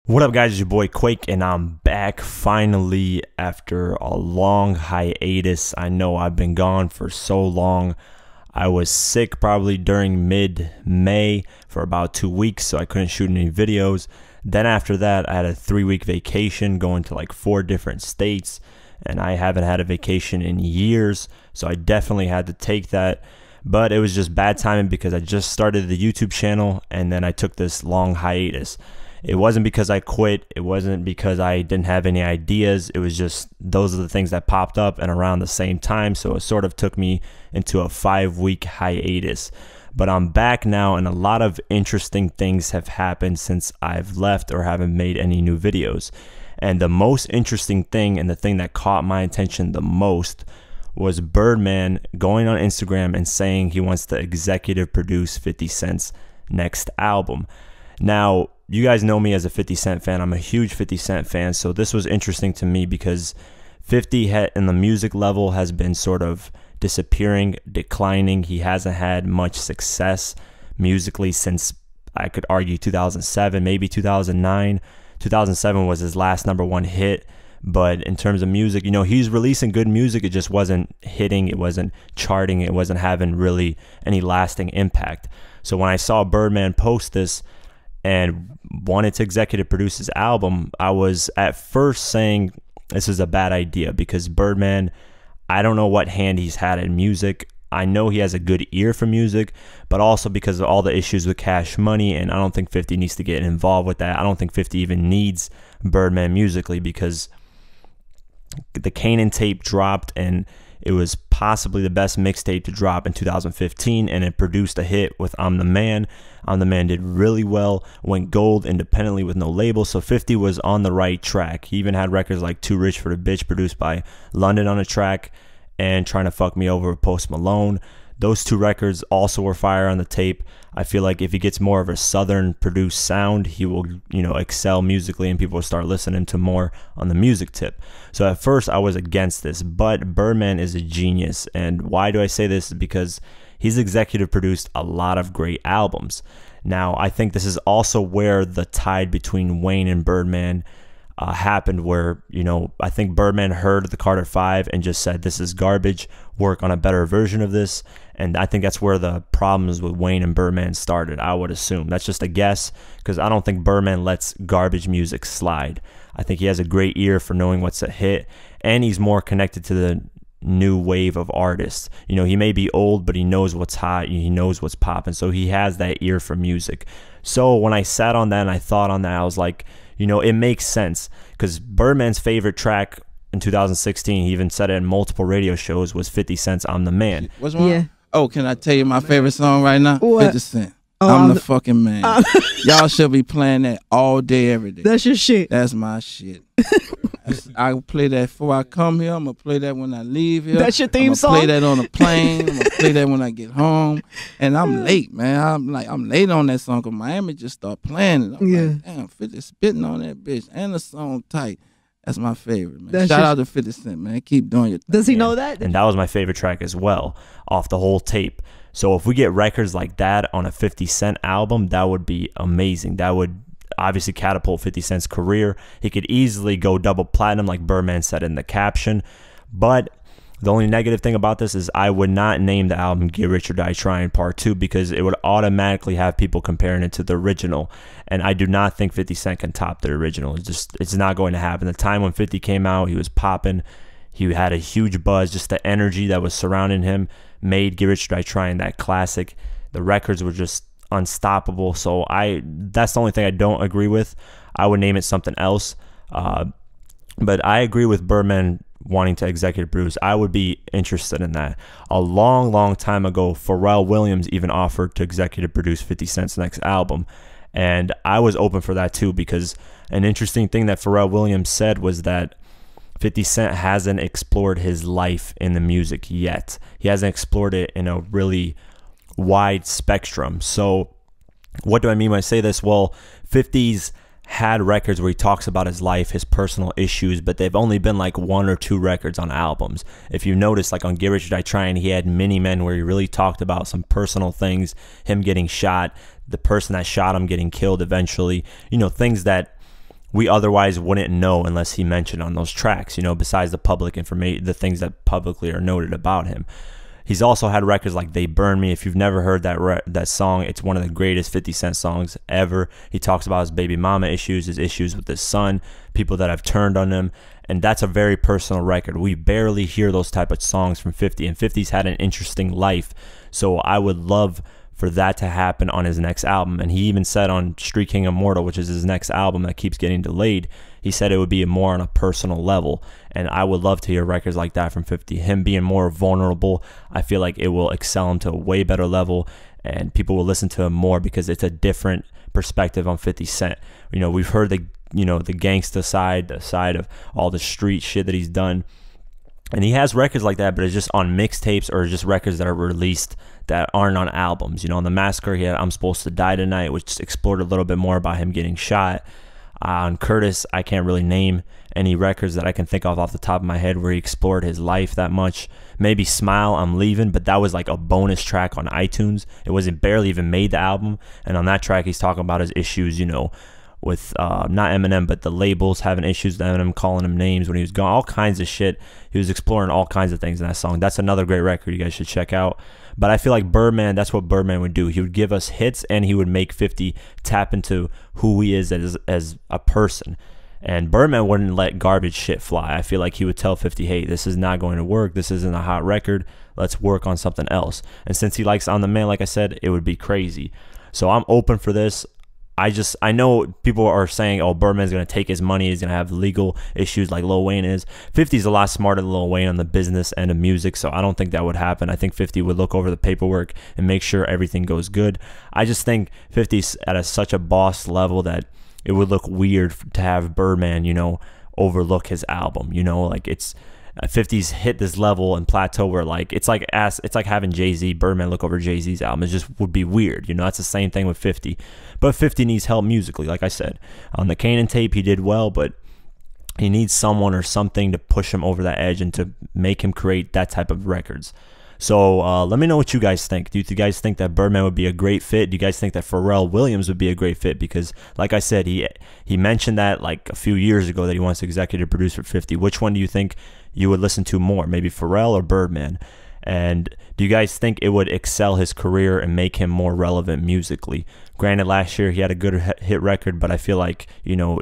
What up, guys? It's your boy Quake, and I'm back finally after a long hiatus. I know I've been gone for so long. I was sick probably during mid-May for about 2 weeks, so I couldn't shoot any videos. Then after that, I had a 3-week vacation going to like 4 different states, and I haven't had a vacation in years, so I definitely had to take that. But it was just bad timing because I just started the YouTube channel, and then I took this long hiatus. It wasn't because I quit. It wasn't because I didn't have any ideas. It was just those are the things that popped up and around the same time. So it sort of took me into a 5-week hiatus. But I'm back now, and a lot of interesting things have happened since I've left or haven't made any new videos. And the most interesting thing, and the thing that caught my attention the most, was Birdman going on Instagram and saying he wants to executive produce 50 Cent's next album. Now, you guys know me as a 50 Cent fan. I'm a huge 50 Cent fan, so this was interesting to me because 50 in the music level has been sort of disappearing, declining. He hasn't had much success musically since, I could argue, 2007, maybe 2009. 2007 was his last #1 hit, but in terms of music, you know, he's releasing good music. It just wasn't hitting, it wasn't charting, it wasn't having really any lasting impact. So when I saw Birdman post this and wanted to executive produce his album, I was at first saying this is a bad idea because Birdman, I don't know what hand he's had in music. I know he has a good ear for music, but also because of all the issues with Cash Money, and I don't think 50 needs to get involved with that. I don't think 50 even needs Birdman musically because the Kanan tape dropped, and it was possibly the best mixtape to drop in 2015, and it produced a hit with I'm the Man. I'm the Man did really well, went gold independently with no label, so 50 was on the right track. He even had records like Too Rich for the Bitch produced by London on a track, and Trying to Fuck Me Over with Post Malone. Those 2 records also were fire on the tape. I feel like if he gets more of a southern produced sound, he will, you know, excel musically and people will start listening to more on the music tip. So at first I was against this, but Birdman is a genius. And why do I say this? Because he's executive produced a lot of great albums. Now, I think this is also where the tide between Wayne and Birdman happened, where, you know, I think Birdman heard the Carter 5 and just said, this is garbage, work on a better version of this. And I think that's where the problems with Wayne and Birdman started, I would assume. That's just a guess, because I don't think Birdman lets garbage music slide. I think he has a great ear for knowing what's a hit, and he's more connected to the new wave of artists. You know, he may be old, but he knows what's hot, he knows what's popping, so he has that ear for music. So when I sat on that and I thought on that, I was like, you know, it makes sense, because Birdman's favorite track in 2016, he even said it in multiple radio shows, was 50 Cent's I'm the Man. What's wrong? Yeah. Oh, can I tell you my favorite song right now? What? 50 Cent. Oh, I'm the fucking man. Y'all should be playing that all day, every day. That's your shit. That's my shit. I play that before I come here. I'm going to play that when I leave here. That's your theme song? I'm going to play that on the plane. I'm going to play that when I get home. And I'm late, man. I'm late on that song because Miami just start playing it. I'm like, damn, 50 spitting on that bitch. And the song tight. That's my favorite, man. Shout out to 50 Cent, man. Keep doing your thing. Does he know that? And that was my favorite track as well, off the whole tape. So if we get records like that on a 50 Cent album, that would be amazing. That would obviously catapult 50 Cent's career. He could easily go double platinum, like Birdman said in the caption. But the only negative thing about this is I would not name the album Get Rich or Die Trying Part 2 because it would automatically have people comparing it to the original. And I do not think 50 Cent can top the original. It's not going to happen. The time when 50 came out, he was popping. He had a huge buzz. Just the energy that was surrounding him made Get Rich or Die Trying that classic. The records were just unstoppable. So that's the only thing I don't agree with. I would name it something else. But I agree with Birdman wanting to executive produce. I would be interested in that. A long time ago, Pharrell Williams even offered to executive produce 50 Cent's next album. And I was open for that too, because an interesting thing that Pharrell Williams said was that 50 Cent hasn't explored his life in the music yet. He hasn't explored it in a really wide spectrum. So what do I mean when I say this? Well, 50's had records where he talks about his life, his personal issues, but they've only been like 1 or 2 records on albums. If you notice, like on Get Rich or Die Trying, he had Mini Men where he really talked about some personal things, him getting shot, the person that shot him getting killed eventually, you know, things that we otherwise wouldn't know unless he mentioned on those tracks, you know, besides the public information, the things that publicly are noted about him. He's also had records like They Burn Me. If you've never heard that song, it's one of the greatest 50 Cent songs ever. He talks about his baby mama issues, his issues with his son, people that have turned on him, and that's a very personal record. We barely hear those type of songs from 50, and 50's had an interesting life, so I would love for that to happen on his next album. And he even said on Street King Immortal, which is his next album that keeps getting delayed, he said it would be more on a personal level, and I would love to hear records like that from 50. Him being more vulnerable, I feel like it will excel him to a way better level, and people will listen to him more because it's a different perspective on 50 Cent. You know, we've heard the gangsta side, the side of all the street shit that he's done, and he has records like that, but it's just on mixtapes or just records that are released that aren't on albums. You know, on The Massacre, he had I'm Supposed to Die Tonight, which explored a little bit more about him getting shot. On Curtis, I can't really name any records that I can think of off the top of my head where he explored his life that much. Maybe Smile, I'm Leaving, but that was like a bonus track on iTunes. It wasn't barely even made the album, and on that track he's talking about his issues, you know, with not Eminem, but the labels having issues with Eminem, calling him names when he was gone, all kinds of shit. He was exploring all kinds of things in that song. That's another great record you guys should check out. But I feel like Birdman, that's what Birdman would do. He would give us hits, and he would make 50 tap into who he is as a person. And Birdman wouldn't let garbage shit fly. I feel like he would tell 50, hey, this is not going to work. This isn't a hot record. Let's work on something else. And since he likes On the Man, like I said, it would be crazy. So I'm open for this. I know people are saying, oh, Birdman's going to take his money. He's going to have legal issues like Lil Wayne is. 50's a lot smarter than Lil Wayne on the business end of music, so I don't think that would happen. I think 50 would look over the paperwork and make sure everything goes good. I just think 50's at such a boss level that it would look weird to have Birdman, you know, overlook his album. You know, like it's 50's hit this level and plateau where like it's like having Jay-Z, Birdman look over Jay-Z's album. It just would be weird. You know, that's the same thing with 50. But 50 needs help musically, like I said. On the Kanan tape, he did well, but he needs someone or something to push him over that edge and to make him create that type of records. So let me know what you guys think. Do you guys think that Birdman would be a great fit? Do you guys think that Pharrell Williams would be a great fit? Because, like I said, he mentioned that like a few years ago that he wants to executive produce for 50. Which one do you think you would listen to more? Maybe Pharrell or Birdman? And do you guys think it would excel his career and make him more relevant musically? Granted, last year he had a good hit record, but I feel like, you know,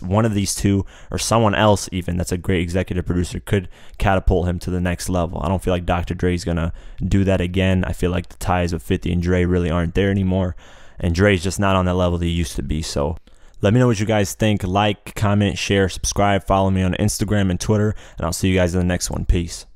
one of these two or someone else even that's a great executive producer could catapult him to the next level. I don't feel like Dr. Dre's going to do that again. I feel like the ties with 50 and Dre really aren't there anymore, and Dre's just not on that level that he used to be. So let me know what you guys think. Like, comment, share, subscribe, follow me on Instagram and Twitter, and I'll see you guys in the next one. Peace.